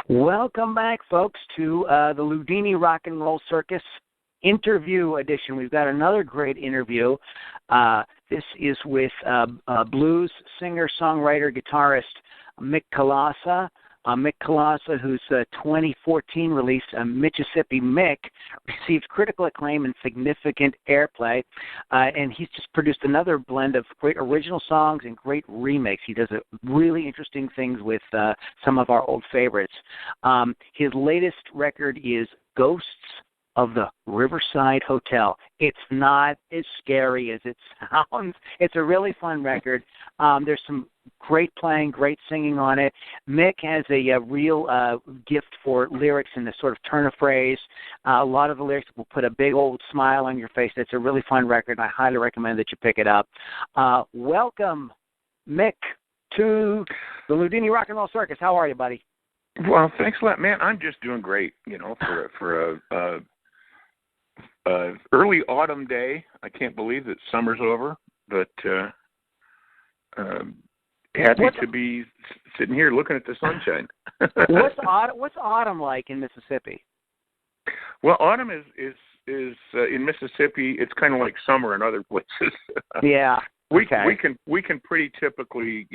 Welcome back, folks, to the Loudini Rock and Roll Circus interview edition. We've got another great interview. This is with blues singer, songwriter, guitarist Mick Kolassa. Mick Kolassa, whose 2014 release, Michissippi Mick, received critical acclaim and significant airplay. And he's just produced another blend of great original songs and great remakes. He does really interesting things with some of our old favorites. His latest record is Ghosts of the Riverside Hotel. It's not as scary as it sounds. It's a really fun record. There's some great playing, great singing on it. Mick has a real gift for lyrics and the sort of turn of phrase. A lot of the lyrics will put a big old smile on your face. It's a really fun record, and I highly recommend that you pick it up. Welcome, Mick, to the Loudini Rock and Roll Circus. How are you, buddy? Well, thanks a lot, man. I'm just doing great, for a early autumn day. I can't believe that summer's over, but happy to be sitting here looking at the sunshine. What's autumn like in Mississippi? Well, autumn is in Mississippi. It's kind of like summer in other places. Yeah. Okay. We can pretty typically,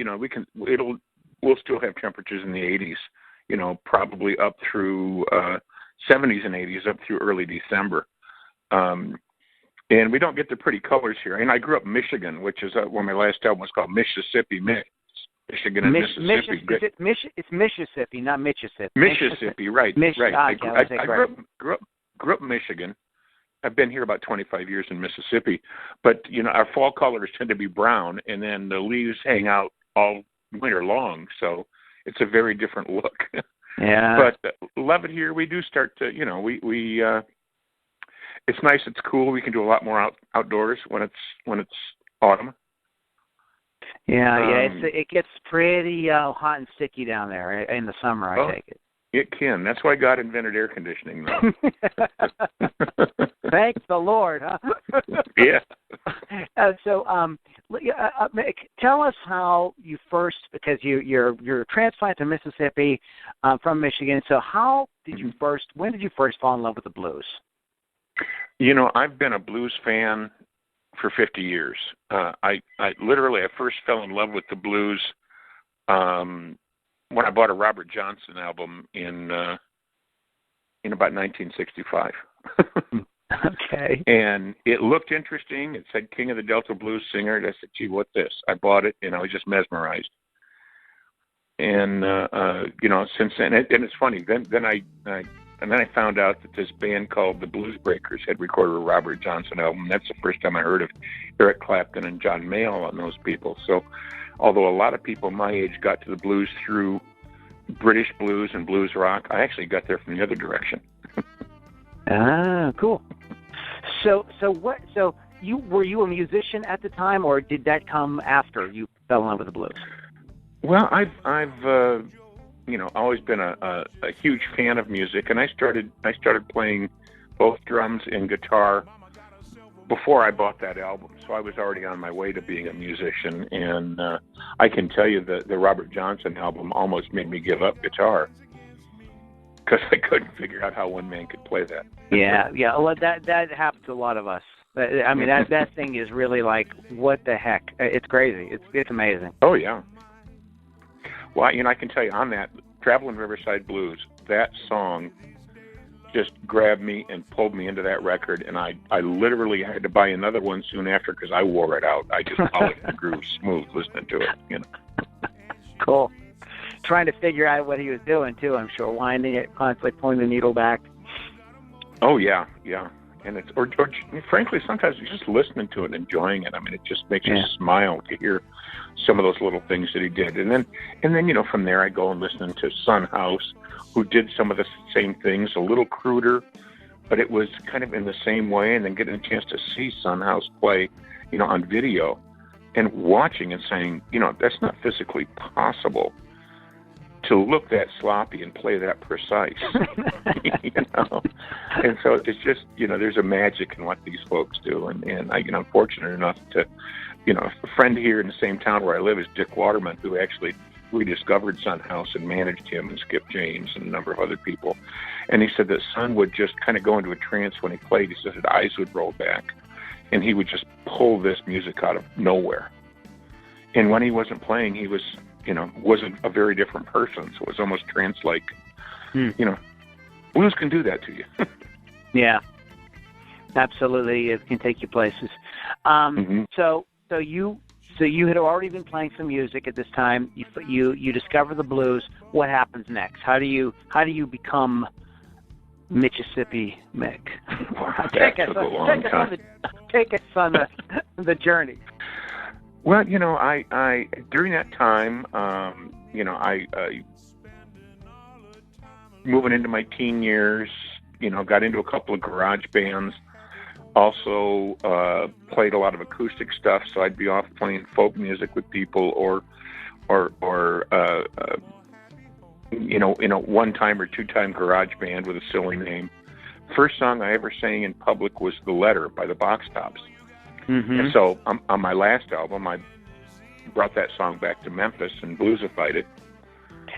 we'll still have temperatures in the 80s. Probably up through 70s and 80s up through early December. And we don't get the pretty colors here. And I grew up in Michigan, which is where my last album was called Michissippi Mick. Michigan and Mississippi. It's Michissippi, not Michissippi. Mississippi, right. Right. I grew up in Michigan. I've been here about 25 years in Mississippi. But, our fall colors tend to be brown, and then the leaves hang out all winter long. So it's a very different look. Yeah. But love it here. We do start to, we it's nice. It's cool. We can do a lot more outdoors when it's autumn. Yeah, it gets pretty hot and sticky down there in the summer. I take it. It can. That's why God invented air conditioning, though. Thanks the Lord, huh? Yeah. Mick, tell us how you first, because you're transplanted to Mississippi from Michigan. So when did you first fall in love with the blues? I've been a blues fan for 50 years. I first fell in love with the blues when I bought a Robert Johnson album in about 1965. Okay. And it looked interesting. It said King of the Delta Blues Singer. And I said, gee, what's this? I bought it, and I was just mesmerized. And, since then, and it's funny, then I found out that this band called the Blues Breakers had recorded a Robert Johnson album. That's the first time I heard of Eric Clapton and John Mayall and those people. So although a lot of people my age got to the blues through British blues and blues rock, I actually got there from the other direction. Cool. So were you a musician at the time, or did that come after you fell in love with the blues? Well, I've always been a huge fan of music, and I started playing both drums and guitar before I bought that album. So I was already on my way to being a musician, and I can tell you that the Robert Johnson album almost made me give up guitar because I couldn't figure out how one man could play that. Yeah. Well, that happened to a lot of us. I mean, that thing is really like, what the heck? It's crazy. It's amazing. Oh yeah. Well, I can tell you on that Traveling Riverside Blues, that song just grabbed me and pulled me into that record, and I literally had to buy another one soon after because I wore it out. I just polished the groove smooth listening to it. Cool. Trying to figure out what he was doing too, I'm sure, winding it, constantly pulling the needle back. Oh yeah. And it's or frankly, sometimes just listening to it and enjoying it. I mean, it just makes you smile to hear some of those little things that he did. And then from there I go and listen to Son House, who did some of the same things, a little cruder, but it was kind of in the same way. And then getting a chance to see Son House play, on video, and watching and saying, that's not physically possible to look that sloppy and play that precise. And so it's just, there's a magic in what these folks do. And I'm fortunate enough to, a friend here in the same town where I live is Dick Waterman, who actually rediscovered Son House and managed him and Skip James and a number of other people. And he said that Son would just kind of go into a trance when he played. He said his eyes would roll back, and he would just pull this music out of nowhere. And when he wasn't playing, he was, wasn't a very different person. So it was almost trance-like. Blues can do that to you. Yeah, absolutely. It can take you places. So you had already been playing some music at this time. You discover the blues. What happens next? How do you become Michissippi Mick? Take us on the journey. Well, I during that time, I moving into my teen years, got into a couple of garage bands. Also played a lot of acoustic stuff, so I'd be off playing folk music with people, or one-time or two-time garage band with a silly name. First song I ever sang in public was "The Letter" by the Box Tops. And so on my last album, I brought that song back to Memphis and bluesified it.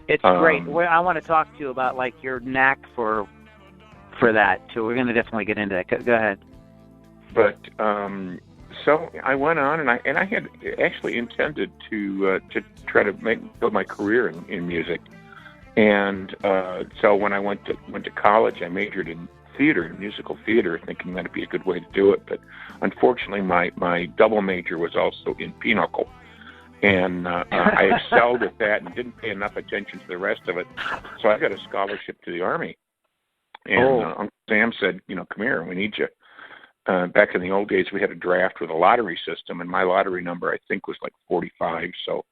It's great. I want to talk to you about your knack for that too. We're going to definitely get into that. Go ahead. But so I went on, and I had actually intended to try to build my career in music. And so when I went to college, I majored in theater, musical theater, thinking that'd be a good way to do it. But unfortunately, my double major was also in pinochle, and I excelled at that and didn't pay enough attention to the rest of it. So I got a scholarship to the Army. And Uncle Sam said, come here, we need you. Back in the old days, we had a draft with a lottery system, and my lottery number, I think, was 45. So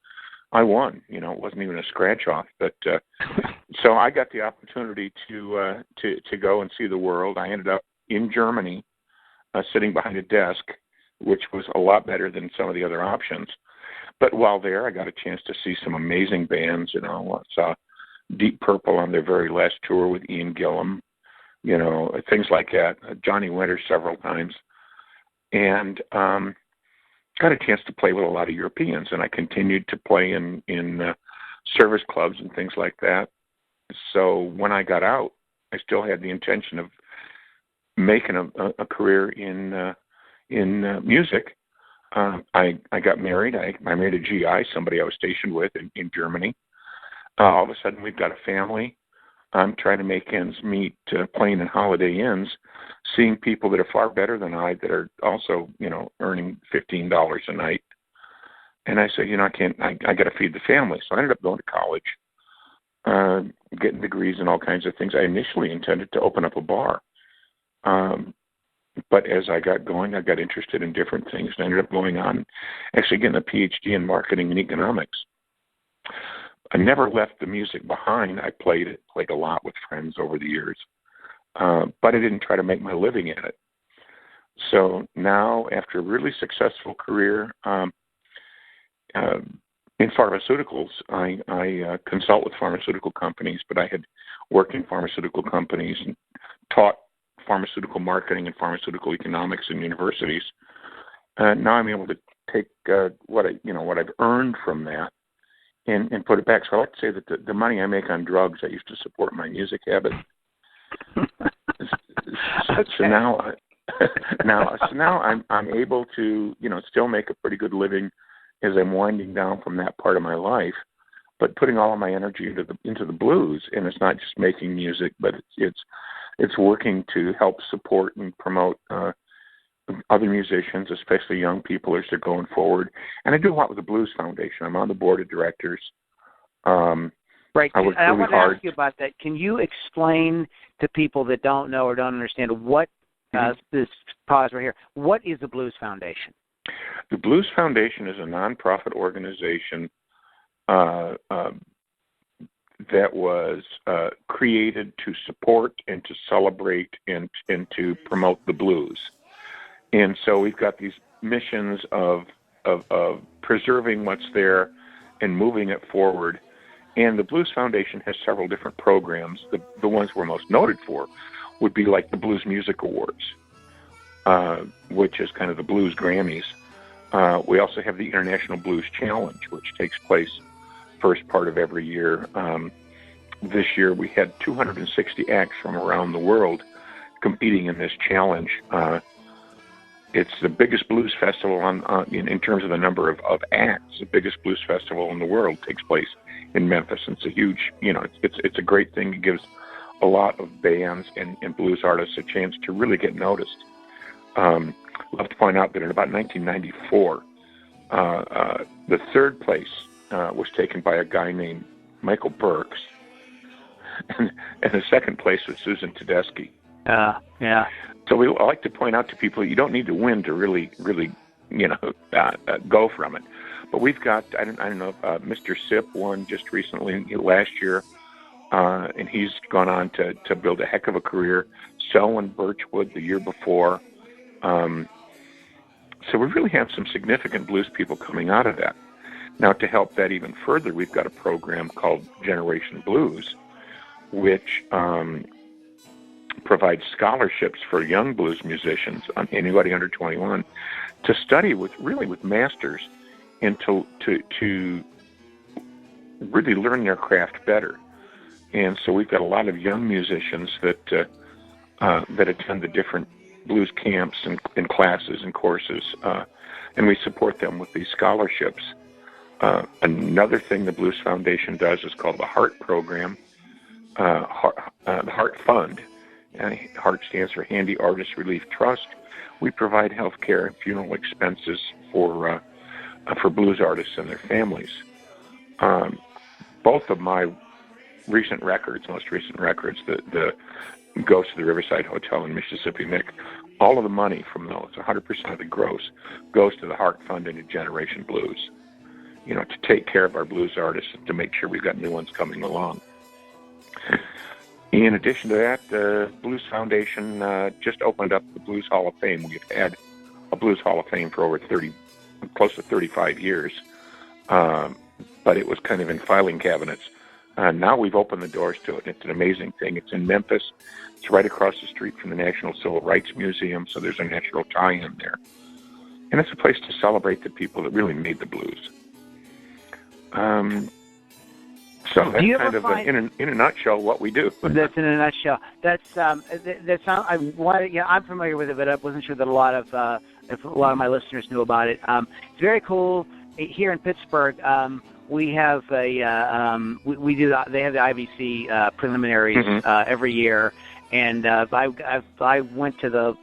I won. It wasn't even a scratch off. But so I got the opportunity to go and see the world. I ended up in Germany, sitting behind a desk, which was a lot better than some of the other options. But while there, I got a chance to see some amazing bands. I saw Deep Purple on their very last tour with Ian Gillan. Things like that. Johnny Winter several times. And got a chance to play with a lot of Europeans, and I continued to play in service clubs and things like that. So when I got out, I still had the intention of making a career in music. I got married. I married a GI, somebody I was stationed with in Germany. All of a sudden, we've got a family. I'm trying to make ends meet, playing in Holiday Inns, seeing people that are far better than I that are also, earning $15 a night. And I said, I got to feed the family. So I ended up going to college, getting degrees in all kinds of things. I initially intended to open up a bar. But as I got going, I got interested in different things and ended up going on, actually getting a PhD in marketing and economics. I never left the music behind. I played a lot with friends over the years, but I didn't try to make my living at it. So now, after a really successful career in pharmaceuticals, I consult with pharmaceutical companies, but I had worked in pharmaceutical companies and taught pharmaceutical marketing and pharmaceutical economics in universities. Now I'm able to take what I've earned from that and put it back. So I like to say that the money I make on drugs, I used to support my music habit. So now I'm able to, still make a pretty good living as I'm winding down from that part of my life, but putting all of my energy into the blues. And it's not just making music, but it's working to help support and promote other musicians, especially young people as they're going forward. And I do a lot with the Blues Foundation. I'm on the board of directors. Right. I want to ask you about that. Can you explain to people that don't know or don't understand what this pause right here? What is the Blues Foundation? The Blues Foundation is a nonprofit organization that was created to support and to celebrate and to promote the blues. And so we've got these missions of preserving what's there and moving it forward. And the Blues Foundation has several different programs. The ones we're most noted for would be like the Blues Music Awards, which is kind of the Blues Grammys. We also have the International Blues Challenge, which takes place first part of every year. This year we had 260 acts from around the world competing in this challenge. It's the biggest blues festival in terms of the number of acts. The biggest blues festival in the world takes place in Memphis. And it's a huge, it's a great thing. It gives a lot of bands and blues artists a chance to really get noticed. I'd love to point out that in about 1994, the third place was taken by a guy named Michael Burks, and the second place was Susan Tedeschi. Yeah. So I like to point out to people you don't need to win to really, go from it. But we've got, I don't know, Mr. Sip won just recently last year, and he's gone on to build a heck of a career. Selwyn Birchwood the year before. So we really have some significant blues people coming out of that. Now, to help that even further, we've got a program called Generation Blues, which provides scholarships for young blues musicians, anybody under 21, to study with masters and to really learn their craft better. And so we've got a lot of young musicians that attend the different blues camps and classes and courses, and we support them with these scholarships. Another thing the Blues Foundation does is called the HEART program, the HEART Fund. HEART stands for Handy Artist Relief Trust. We provide health care and funeral expenses for blues artists and their families. Both of my most recent records, the Ghost of the Riverside Hotel in Michissippi Mick, all of the money from those, 100% of the gross, goes to the HEART Fund and to Generation Blues, to take care of our blues artists and to make sure we've got new ones coming along. In addition to that, the Blues Foundation just opened up the Blues Hall of Fame. We've had a Blues Hall of Fame for over close to 35 years, but it was kind of in filing cabinets. Now we've opened the doors to it. It's an amazing thing. It's in Memphis. It's right across the street from the National Civil Rights Museum, so there's a natural tie-in there. And it's a place to celebrate the people that really made the blues. So that's kind of, in a nutshell, what we do. That's in a nutshell. I'm familiar with it, but I wasn't sure that a lot of my listeners knew about it. It's very cool. Here in Pittsburgh, we have they have the IVC preliminaries every year, and I went to the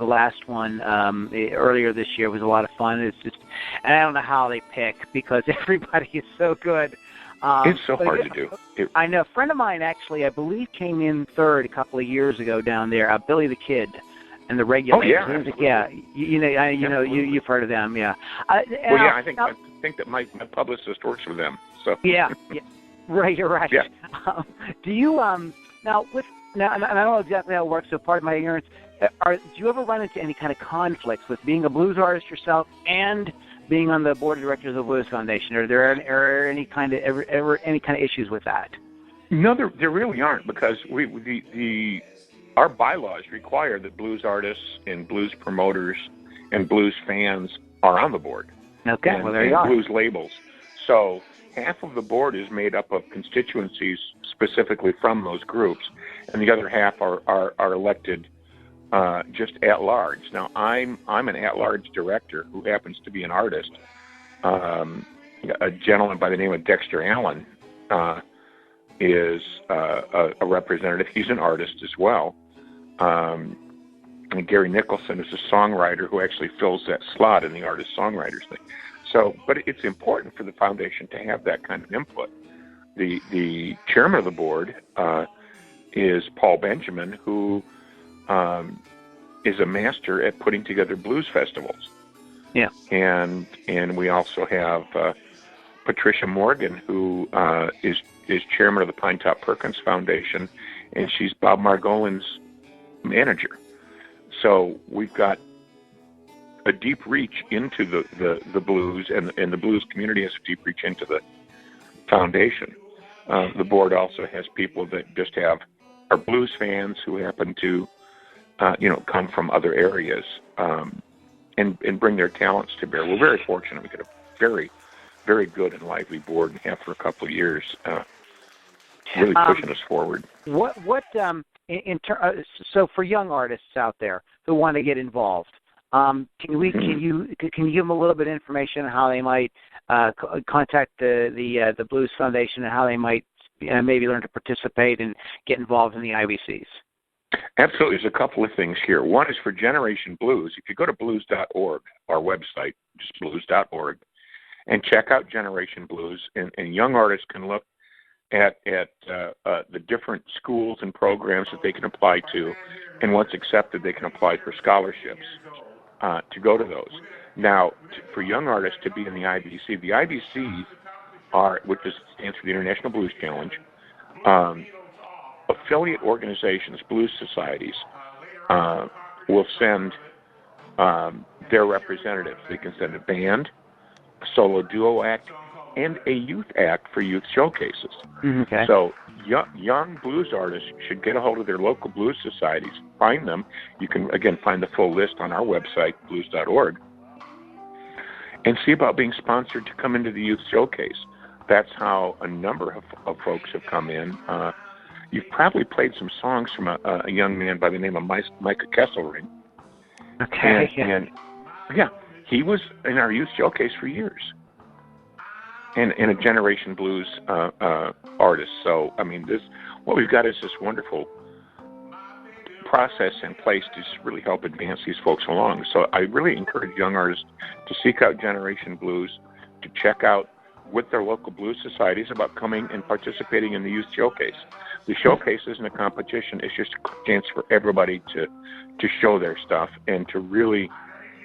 last one earlier this year. It was a lot of fun. It's just, and I don't know how they pick because everybody is so good. It's so hard to do. I know. A friend of mine actually, I believe, came in third a couple of years ago down there. Billy the Kid and the Regulators. Oh yeah, you've heard of them, yeah. I think that my publicist works for them. So yeah, right. Yeah. Do you now I don't know exactly how it works. So part of my ignorance, do you ever run into any kind of conflicts with being a blues artist yourself and being on the board of directors of the Blues Foundation? Are there any kind of any kind of issues with that? No, there really aren't, because our bylaws require that blues artists and blues promoters and blues fans are on the board. Okay, well there you are. Blues labels. So half of the board is made up of constituencies specifically from those groups, and the other half are elected just at large. Now, I'm an at-large director who happens to be an artist. A gentleman by the name of Dexter Allen is a representative. He's an artist as well. And Gary Nicholson is a songwriter who actually fills that slot in the artist-songwriters thing. So, but it's important for the foundation to have that kind of input. The chairman of the board is Paul Benjamin, who is a master at putting together blues festivals. Yeah. And we also have Patricia Morgan, who is chairman of the Pine Top Perkins Foundation, and she's Bob Margolin's manager. So we've got a deep reach into the blues, and the blues community has a deep reach into the foundation. The board also has people that just are blues fans who happen to come from other areas and bring their talents to bear. We're very fortunate. We get a very very good and lively board and have for a couple of years, really pushing us forward. So for young artists out there who want to get involved, can you give them a little bit of information on how they might contact the Blues Foundation and how they might maybe learn to participate and get involved in the IBCs? Absolutely. There's a couple of things here. One is for Generation Blues. If you go to blues.org, our website, just blues.org, and check out Generation Blues, and young artists can look at the different schools and programs that they can apply to, and once accepted, they can apply for scholarships to go to those. Now, for young artists to be in the IBCs are, which stands for the International Blues Challenge, affiliate organizations, blues societies, will send their representatives. They can send a band, a solo duo act, and a youth act for youth showcases. Okay. So young blues artists should get a hold of their local blues societies, find them. You can, again, find the full list on our website, blues.org, and see about being sponsored to come into the youth showcase. That's how a number of folks have come in. You've probably played some songs from a young man by the name of Micah Kesselring. Okay. And he was in our youth showcase for years. And a Generation Blues artist. So, I mean, what we've got is this wonderful process in place to just really help advance these folks along. So I really encourage young artists to seek out Generation Blues, to check out with their local blues societies about coming and participating in the youth showcase. The showcase isn't a competition. It's just a chance for everybody to show their stuff and to really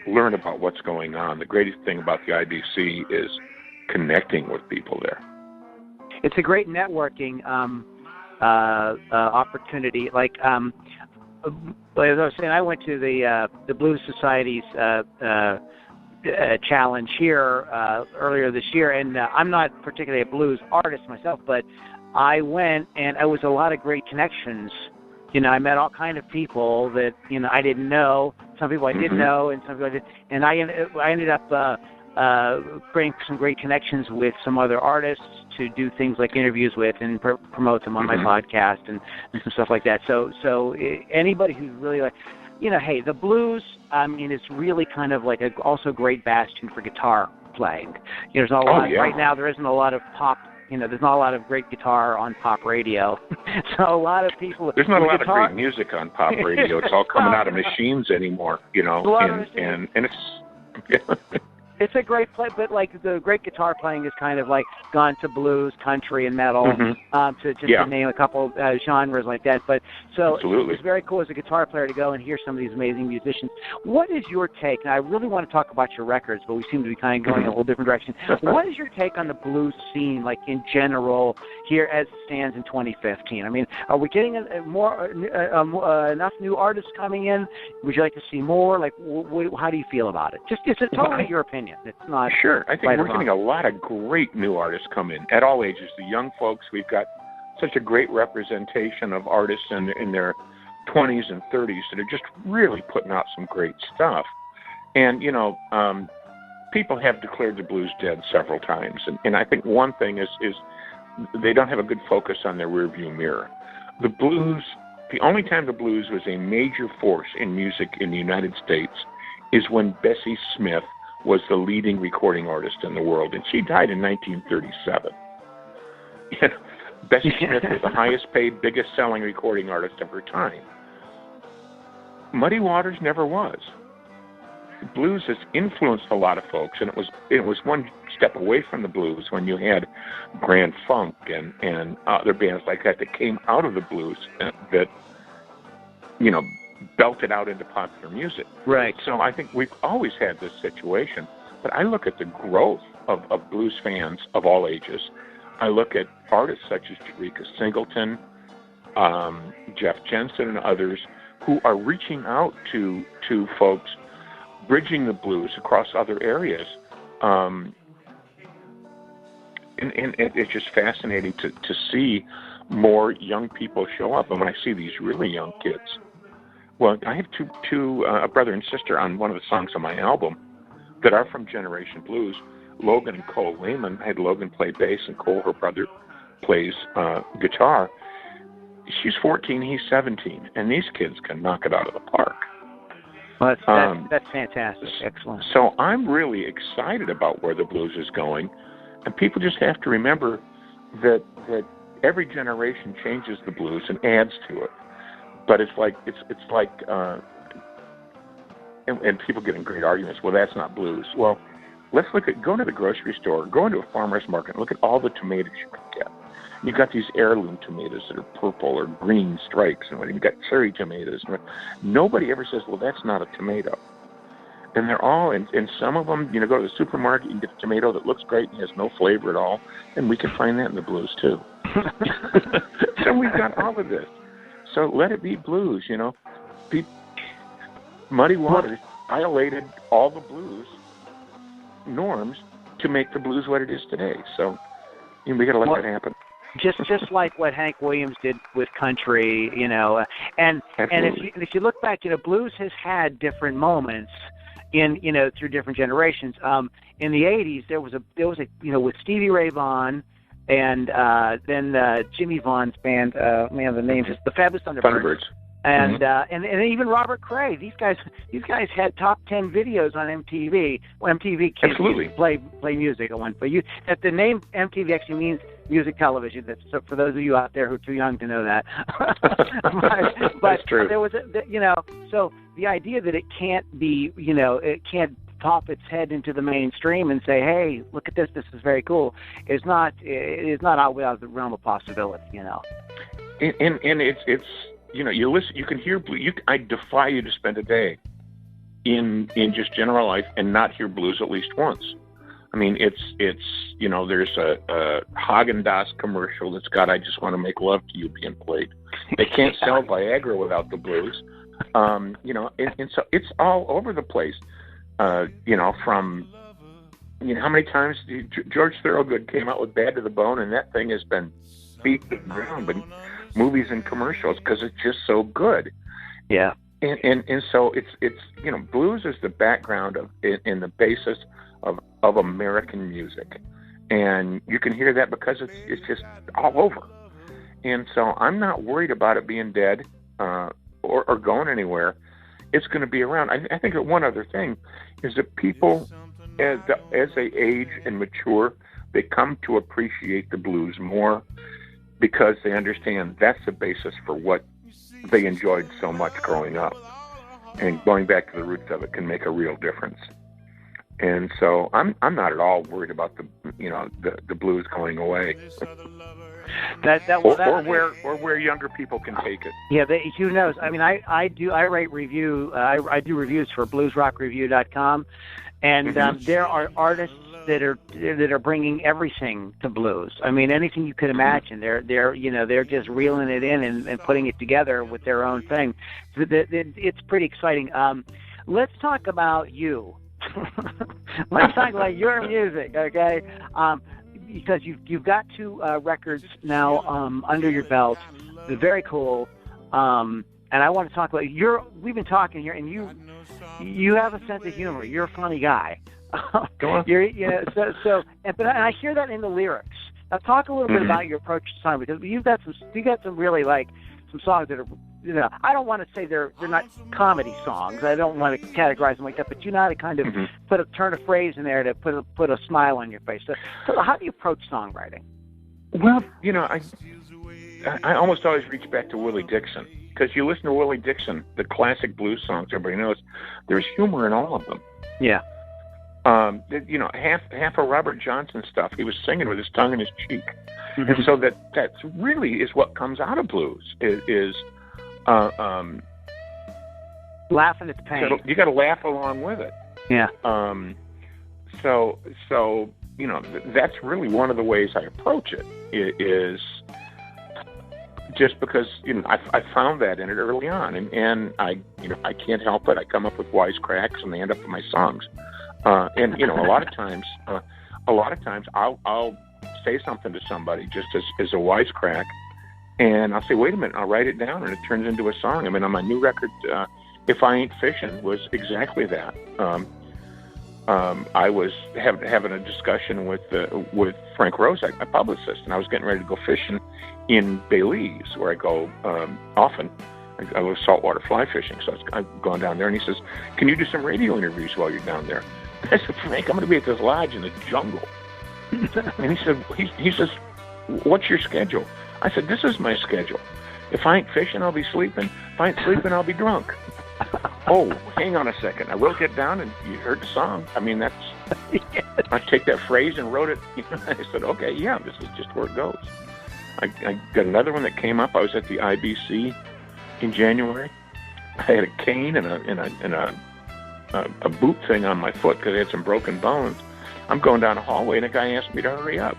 learn about what's going on. The greatest thing about the IBC is connecting with people there. It's a great networking opportunity. Like as I was saying, I went to the Blues Society's challenge here earlier this year, and I'm not particularly a blues artist myself, but I went, and it was a lot of great connections. You know, I met all kind of people that I didn't know. Some people I did know, and some people I did. And I ended up creating some great connections with some other artists to do things like interviews with and promote them on my podcast and some stuff like that. So anybody who's really like, hey, the blues, it's really kind of like also a great bastion for guitar playing. There's not a lot right now. There isn't a lot of pop. There's not a lot of great guitar on pop radio. So a lot of people. There's not a lot of great music on pop radio. It's all coming out of machines anymore. And it's. It's a great play, but like the great guitar playing is kind of like gone to blues, country, and metal, to name a couple genres like that. But so Absolutely. It's very cool as a guitar player to go and hear some of these amazing musicians. What is your take? And I really want to talk about your records, but we seem to be kind of going in a whole different direction. What is your take on the blues scene, like in general, here as it stands in 2015? I mean, are we getting enough new artists coming in? Would you like to see more? Like, how do you feel about it? It's totally your opinion. It's not sure. I think we're getting a lot of great new artists come in at all ages. The young folks, we've got such a great representation of artists in their 20s and 30s that are just really putting out some great stuff. And, people have declared the blues dead several times. And I think one thing is they don't have a good focus on their rearview mirror. The blues, the only time the blues was a major force in music in the United States is when Bessie Smith was the leading recording artist in the world, and she died in 1937. Bessie Smith was the highest-paid, biggest-selling recording artist of her time. Muddy Waters never was. Blues has influenced a lot of folks, and it was one step away from the blues when you had Grand Funk and other bands like that came out of the blues that belted out into popular music. Right. So I think we've always had this situation. But I look at the growth of blues fans of all ages. I look at artists such as Jerika Singleton, Jeff Jensen, and others who are reaching out to folks, bridging the blues across other areas. And it's just fascinating to see more young people show up. And when I see these really young kids, well, I have two a brother and sister on one of the songs on my album that are from Generation Blues. Logan and Cole Lehman. I had Logan play bass, and Cole, her brother, plays guitar. She's 14, he's 17, and these kids can knock it out of the park. Well, that's fantastic. Excellent. So I'm really excited about where the blues is going, and people just have to remember that every generation changes the blues and adds to it. But it's like and people get in great arguments. Well, that's not blues. Well, let's go to the grocery store, go into a farmer's market, and look at all the tomatoes you can get. You've got these heirloom tomatoes that are purple or green stripes, and you've got cherry tomatoes. Nobody ever says, well, that's not a tomato. And they're all, and some of them, go to the supermarket, you can get a tomato that looks great and has no flavor at all, and we can find that in the blues, too. So we've got all of this. So let it be blues, Muddy Waters violated all the blues norms to make the blues what it is today. So we got to let that happen. Just like what Hank Williams did with country, and if you look back, blues has had different moments in through different generations. In the '80s, there was a with Stevie Ray Vaughan and then Jimmy Vaughan's band. The name is the Fabulous Thunderbirds. And and even Robert Cray. These guys had top 10 videos on MTV. Well, MTV kids play music at one point. That the name MTV actually means music television. So for those of you out there who are too young to know that. but that's true. There was so the idea that it can't be, it can't pop its head into the mainstream and say, hey, look at this is very cool, is not out without the realm of possibility. And it's you listen, you can hear blues. I defy you to spend a day in just general life and not hear blues at least once. I mean, it's there's a Haagen-Dazs commercial that's got "I Just Want to Make Love to You" being played. They can't sell Viagra without the blues. And so it's all over the place. From how many times George Thorogood came out with "Bad to the Bone," and that thing has been beat to the ground, but movies and commercials because it's just so good. Yeah. And so it's blues is the background of in the basis of American music, and you can hear that because it's just all over. And so I'm not worried about it being dead or going anywhere. It's going to be around. I think that one other thing is that people, as they age and mature, they come to appreciate the blues more because they understand that's the basis for what they enjoyed so much growing up. And going back to the roots of it can make a real difference. And so I'm not at all worried about the blues going away. Or where younger people can take it. Yeah, who knows? I mean, I do reviews for bluesrockreview.com, and there are artists that are bringing everything to blues. I mean, anything you could imagine. They're just reeling it in and putting it together with their own thing. It's pretty exciting. Let's talk about you. Let's talk about your music, okay? Because you've got 2 records now under your belt. They're very cool. And I want to talk about we've been talking here, and you have a sense of humor. You're a funny guy. Go on. But I hear that in the lyrics. Now talk a little bit about your approach to song, because you got some really some songs that are, I don't want to say they're not comedy songs. I don't want to categorize them like that, but you know how to kind of turn a phrase in there to put a smile on your face. So how do you approach songwriting? Well, I almost always reach back to Willie Dixon, because you listen to Willie Dixon, the classic blues songs everybody knows, there's humor in all of them. Yeah. Half of Robert Johnson stuff, he was singing with his tongue in his cheek. And so that's really is what comes out of blues is laughing at the pain. So you got to laugh along with it. Yeah. So that's really one of the ways I approach it. Is just because I found that in it early on, and I can't help it. I come up with wisecracks, and they end up in my songs. And a lot of times I'll say something to somebody just as a wisecrack, and I'll say, wait a minute, I'll write it down, and it turns into a song. I mean, on my new record, If I Ain't Fishing was exactly that. I was having a discussion with Frank Rose, my publicist, and I was getting ready to go fishing in Belize, where I go often. I was saltwater fly fishing, so I've gone down there, and he says, "Can you do some radio interviews while you're down there?" I said, "Frank, I'm going to be at this lodge in the jungle." And he says, "What's your schedule?" I said, "This is my schedule. If I ain't fishing, I'll be sleeping. If I ain't sleeping, I'll be drunk." Oh, hang on a second. I will get down, and you heard the song. I mean, that's... I take that phrase and wrote it. I said, okay, yeah, this is just where it goes. I got another one that came up. I was at the IBC in January. I had a cane and a boot thing on my foot because I had some broken bones. I'm going down a hallway, and a guy asked me to hurry up.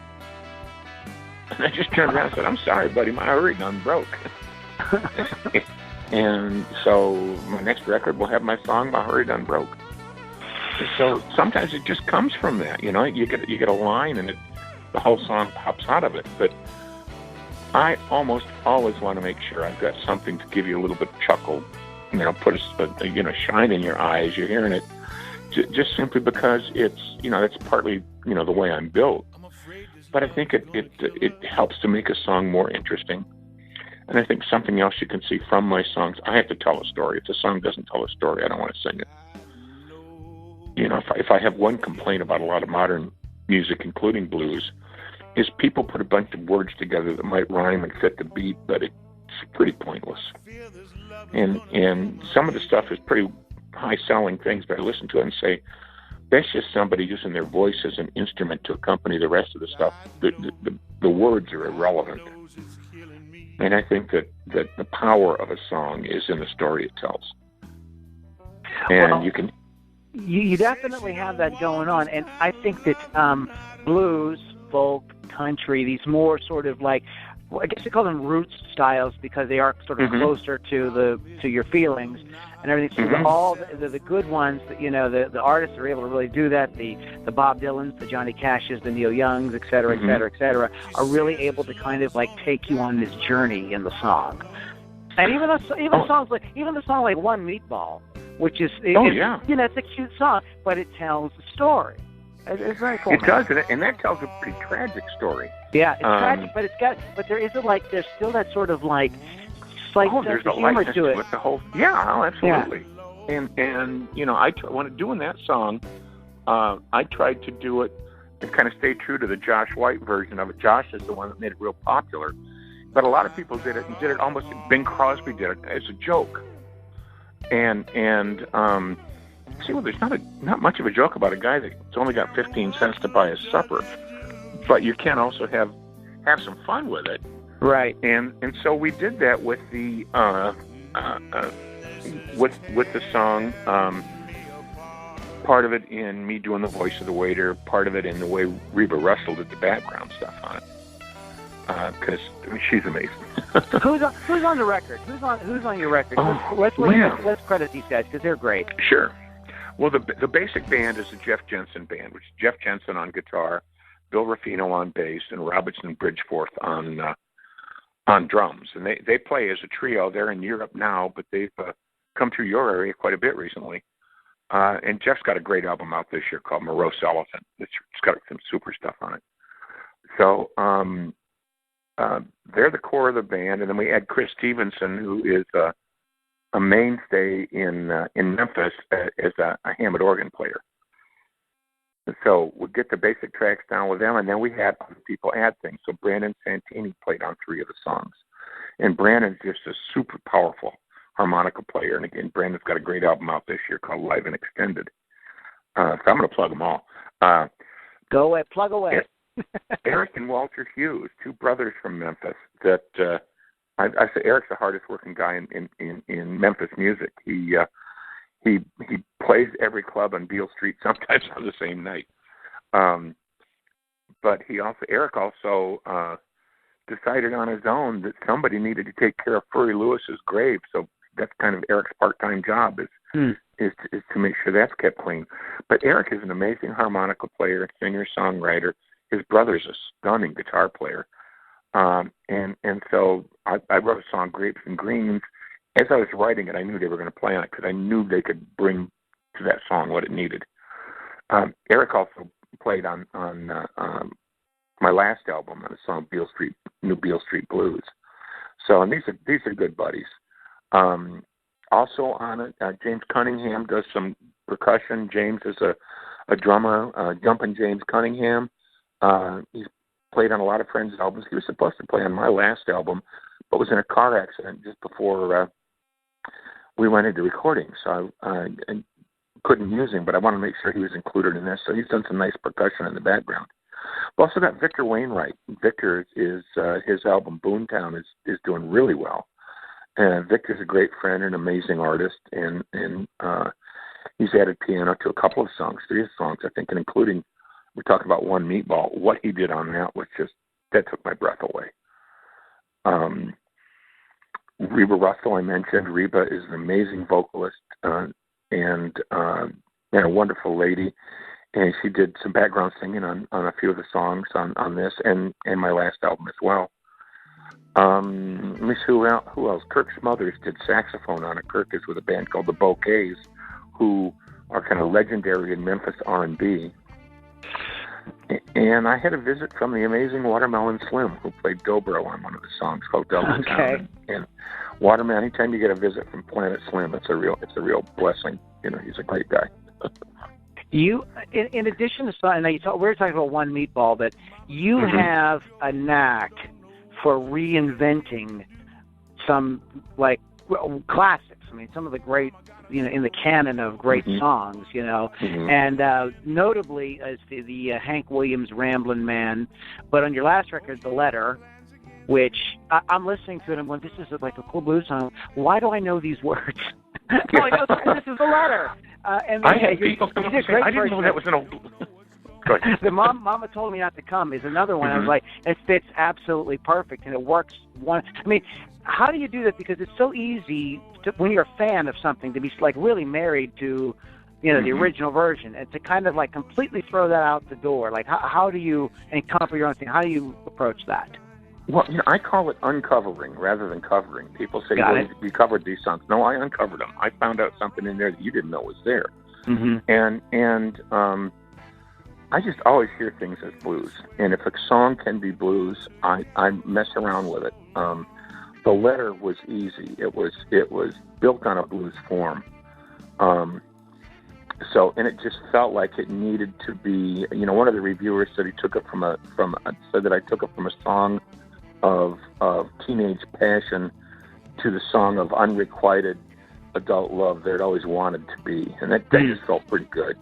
And I just turned around and said, "I'm sorry, buddy, my hurry done broke." And so my next record will have my song, "My Hurry Done Broke." So sometimes it just comes from that, you know. You get a line, and the whole song pops out of it. But I almost always want to make sure I've got something to give you a little bit of chuckle, you know, put a shine in your eyes. You're hearing it just simply because it's partly the way I'm built. But I think it helps to make a song more interesting. And I think something else you can see from my songs, I have to tell a story. If the song doesn't tell a story, I don't want to sing it. You know, if I have one complaint about a lot of modern music, including blues, is people put a bunch of words together that might rhyme and fit the beat, but it's pretty pointless. And some of the stuff is pretty high-selling things, but I listen to it and say, that's just somebody using their voice as an instrument to accompany the rest of the stuff. The words are irrelevant. And I think that the power of a song is in the story it tells. And you definitely have that going on. And I think that blues, folk, country, these more sort of like, I guess we call them roots styles because they are sort of closer to your feelings and everything. So all the good ones, the artists are able to really do that. The Bob Dylans, the Johnny Cashes, the Neil Youngs, et cetera, et cetera, are really able to kind of like take you on this journey in the song. And even songs like the song like One Meatball, which is it's a cute song, but it tells the story. It's very cool. It does, and that tells a pretty tragic story. Yeah, it's tragic, but there's still that sort of like slight sense of humor to it. With the whole, absolutely. Yeah. And when doing that song, I tried to do it and kind of stay true to the Josh White version of it. Josh is the one that made it real popular, but a lot of people did it almost. Bing Crosby did it as a joke, and there's not much of a joke about a guy that's only got 15 cents to buy his supper, but you can also have some fun with it, right? And so we did that with the with the song. Part of it in me doing the voice of the waiter, part of it in the way Reba Russell did the background stuff on it, because she's amazing. Who's on the record? Who's on your record? Let's credit these guys because they're great. Sure. Well, the basic band is the Jeff Jensen Band, which is Jeff Jensen on guitar, Bill Ruffino on bass, and Robertson Bridgeforth on drums. And they play as a trio. They're in Europe now, but they've come through your area quite a bit recently. And Jeff's got a great album out this year called Morose Elephant. It's got some super stuff on it. So they're the core of the band, and then we add Chris Stevenson, who is a mainstay in Memphis as a Hammond organ player. So we get the basic tracks down with them, and then we had other people add things. So Brandon Santini played on 3 of the songs. And Brandon's just a super powerful harmonica player. And again, Brandon's got a great album out this year called Live and Extended. So I'm going to plug them all. Go away, plug away. Eric and Walter Hughes, 2 brothers from Memphis that I say Eric's the hardest working guy in Memphis music. He plays every club on Beale Street, sometimes on the same night. But Eric also decided on his own that somebody needed to take care of Furry Lewis's grave. So that's kind of Eric's part-time job is to make sure that's kept clean. But Eric is an amazing harmonica player, singer, songwriter. His brother's a stunning guitar player. And so I wrote a song, Grapes and Greens. As I was writing it, I knew they were going to play on it because I knew they could bring to that song what it needed. Eric also played on my last album on a song New Beale Street Blues. So, and these are good buddies. Also on it, James Cunningham does some percussion. James is a drummer, Jumpin' James Cunningham. He's played on a lot of friends' albums. He was supposed to play on my last album, but was in a car accident just before we went into recording. So I couldn't use him, but I wanted to make sure he was included in this. So he's done some nice percussion in the background. We've also got Victor Wainwright. Victor is his album Boomtown is doing really well. And Victor's a great friend and amazing artist, and he's added piano to a couple of songs, 3 songs, I think, and including, we're talking about One Meatball. What he did on that was that took my breath away. Reba Russell, I mentioned. Reba is an amazing vocalist and a wonderful lady, and she did some background singing on a few of the songs on this and my last album as well. Let me see who else. Kirk Smothers did saxophone on it. Kirk is with a band called the Bouquets, who are kind of legendary in Memphis R&B. And I had a visit from the amazing Watermelon Slim, who played dobro on one of the songs called Double Town. And Watermelon, anytime you get a visit from Planet Slim, it's a real blessing. You know, he's a great guy. You, in addition to something, we were talking about One Meatball, but you have a knack for reinventing some classics. I mean, some of the great, in the canon of great songs, and notably as the Hank Williams Ramblin' Man. But on your last record, The Letter, which I'm listening to it, I'm going, this is like a cool blues song. Why do I know these words? I'm like, oh, this is The Letter. And I had people come up and say, I didn't know that was an old... The Mama Told Me Not to Come is another one. I was like, it fits absolutely perfect, and it works. How do you do that? Because it's so easy when you're a fan of something to be like really married to, the original version, and to kind of like completely throw that out the door. Like, how do you, and come up with your own thing? How do you approach that? Well, I call it uncovering rather than covering. People say, you covered these songs. No, I uncovered them. I found out something in there that you didn't know was there. And I just always hear things as blues. And if a song can be blues, I mess around with it. The Letter was easy. It was built on a blues form. And it just felt like it needed to be, one of the reviewers said he took it said that I took it from a song of teenage passion to the song of unrequited adult love that it always wanted to be. And that just felt pretty good.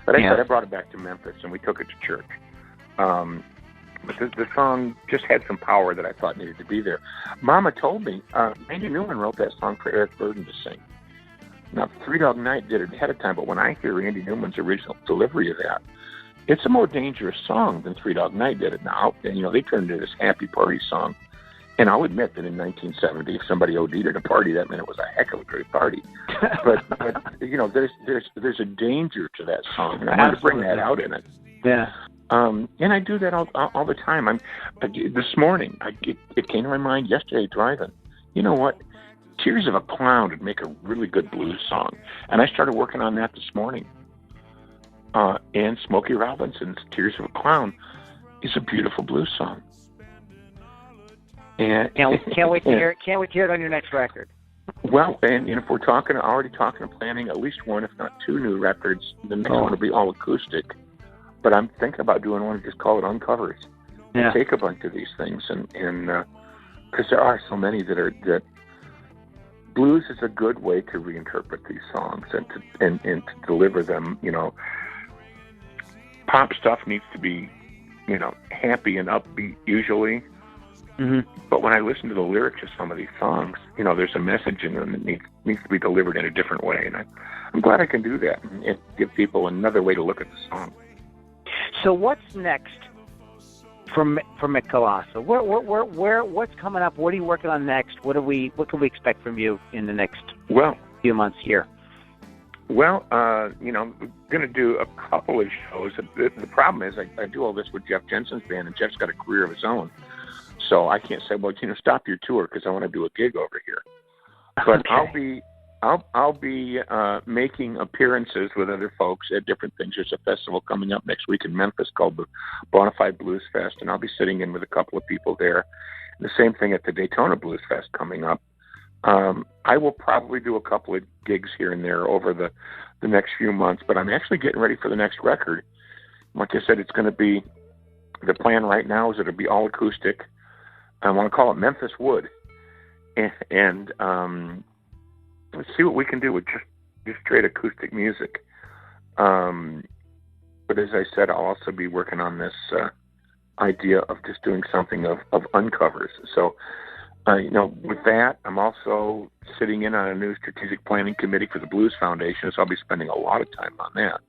But I brought it back to Memphis, and we took it to church. But the song just had some power that I thought needed to be there. Mama told me, Randy Newman wrote that song for Eric Burdon to sing. Now, Three Dog Night did it ahead of time, but when I hear Randy Newman's original delivery of that, it's a more dangerous song than Three Dog Night did it now. And, they turned it into this happy party song. And I'll admit that in 1970, if somebody OD'd at a party, that meant it was a heck of a great party. But there's a danger to that song, and I wanted to bring that out in it. Yeah. And I do that all the time. This morning, it came to my mind yesterday driving. You know what? Tears of a Clown would make a really good blues song, and I started working on that this morning. And Smokey Robinson's Tears of a Clown is a beautiful blues song. And can't wait to hear it on your next record. Well, and if we're already talking of planning at least one, if not 2 new records, the next one will be all acoustic. But I'm thinking about doing one and just call it Uncovers. Yeah. Take a bunch of these things, and because there are so many that blues is a good way to reinterpret these songs and to deliver them. Pop stuff needs to be, happy and upbeat usually. But when I listen to the lyrics of some of these songs, there's a message in them that needs to be delivered in a different way, and I'm glad I can do that and give people another way to look at the song. So what's next for Mick Kolassa? What's coming up? What are you working on next? What can we expect from you in the next few months here? Well, we're going to do a couple of shows. The problem is I do all this with Jeff Jensen's band, and Jeff's got a career of his own. So I can't say, stop your tour because I want to do a gig over here. But okay. I'll be making appearances with other folks at different things. There's a festival coming up next week in Memphis called the Bonafide Blues Fest, and I'll be sitting in with a couple of people there. The same thing at the Daytona Blues Fest coming up. I will probably do a couple of gigs here and there over the next few months, but I'm actually getting ready for the next record. Like I said, it's going to be, the plan right now is it'll be all acoustic. I want to call it Memphis Wood. And let's see what we can do with just straight acoustic music. But as I said, I'll also be working on this idea of just doing something of uncovers. So, with that, I'm also sitting in on a new strategic planning committee for the Blues Foundation, so I'll be spending a lot of time on that.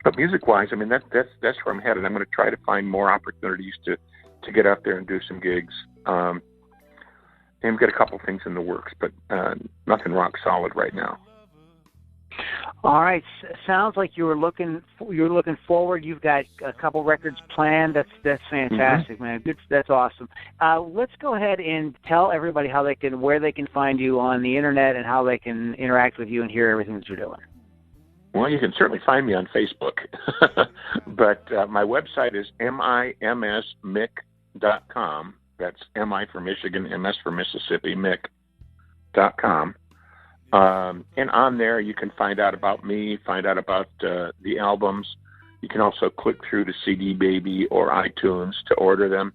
But music-wise, I mean, that's where I'm headed. I'm going to try to find more opportunities to get out there and do some gigs. And we've got a couple things in the works, but nothing rock solid right now. All right, sounds like you're looking forward. You've got a couple records planned. That's fantastic, man. Good, that's awesome. Let's go ahead and tell everybody where they can find you on the internet and how they can interact with you and hear everything that you're doing. Well, you can certainly find me on Facebook, but my website is mimsmick.com. That's M-I for Michigan, M-S for Mississippi, Mick.com. And on there, you can find out about me, find out about the albums. You can also click through to CD Baby or iTunes to order them.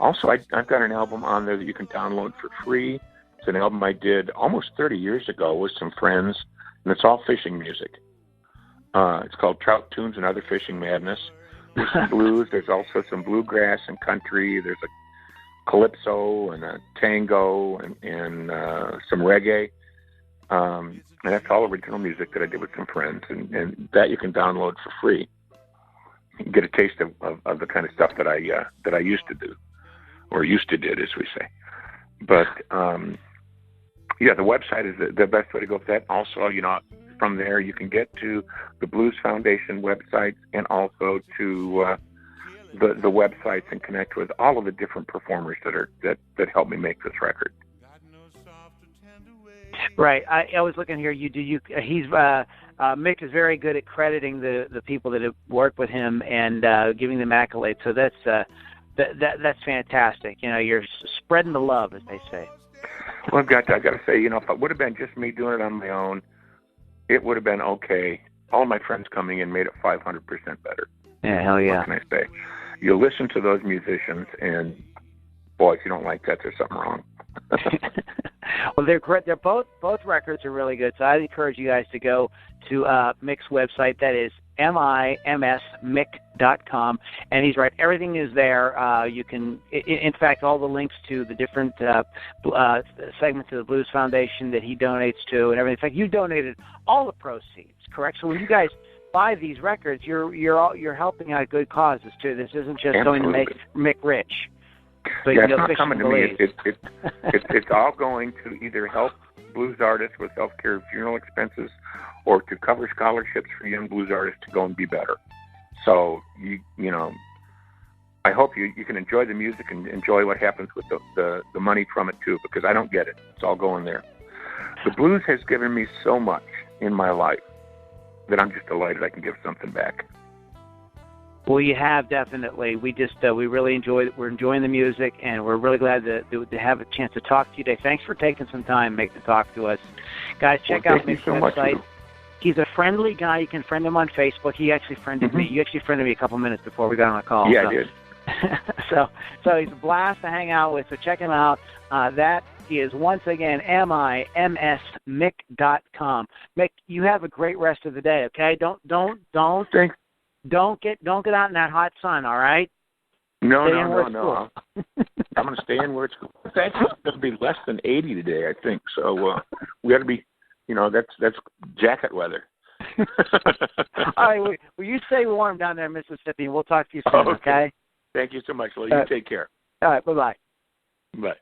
Also, I've got an album on there that you can download for free. It's an album I did almost 30 years ago with some friends, and it's all fishing music. It's called Trout Tunes and Other Fishing Madness. There's some blues. There's also some bluegrass and country. There's a calypso and a tango and some reggae. And that's all original music that I did with some friends, and that you can download for free. You can get a taste of the kind of stuff that I used to do, or used to did, as we say. But the website is the best way to go with that. Also, from there you can get to the Blues Foundation website and also to the websites and connect with all of the different performers that helped me make this record. Right. I was looking here. Mick is very good at crediting the people that have worked with him and giving them accolades. So that's fantastic. You're spreading the love, as they say. Well, I got to say, if it would have been just me doing it on my own, it would have been okay. All my friends coming in made it 500% better. Yeah, hell yeah. What can I say? You listen to those musicians, and boy, if you don't like that, there's something wrong. Well, they're great. They're both records are really good. So I encourage you guys to go to Mick's website. That is mimsmick.com, and he's right. Everything is there. You can, in fact, all the links to the different segments of the Blues Foundation that he donates to, and everything. In fact, you donated all the proceeds, correct? So when you guys buy these records, you're helping out good causes too. This isn't just going to make Mick rich. So it's not coming to me. It's all going to either help blues artists with healthcare funeral expenses or to cover scholarships for young blues artists to go and be better. So, I hope you can enjoy the music and enjoy what happens with the money from it, too, because I don't get it. It's all going there. The blues has given me so much in my life that I'm just delighted I can give something back. Well, you have definitely. We really enjoyed it. We're enjoying the music, and we're really glad to have a chance to talk to you today. Thanks for taking some time, Mick, to talk to us. Guys, check out Mick's website. He's a friendly guy. You can friend him on Facebook. He actually friended me. You actually friended me a couple minminutes before we got on the call. Yeah, I did. So he's a blast to hang out with. So check him out. That is, once again, mimsmick.com. Mick, you have a great rest of the day. Okay, don't Thanks. Don't get out in that hot sun, all right? No. I'm going to stay in where it's cool. It's actually going to be less than 80 today, I think. So we got to be, that's jacket weather. All right. Well, you stay warm down there in Mississippi, and we'll talk to you soon, okay? Thank you so much. Well, you take care. All right. Bye-bye. Bye.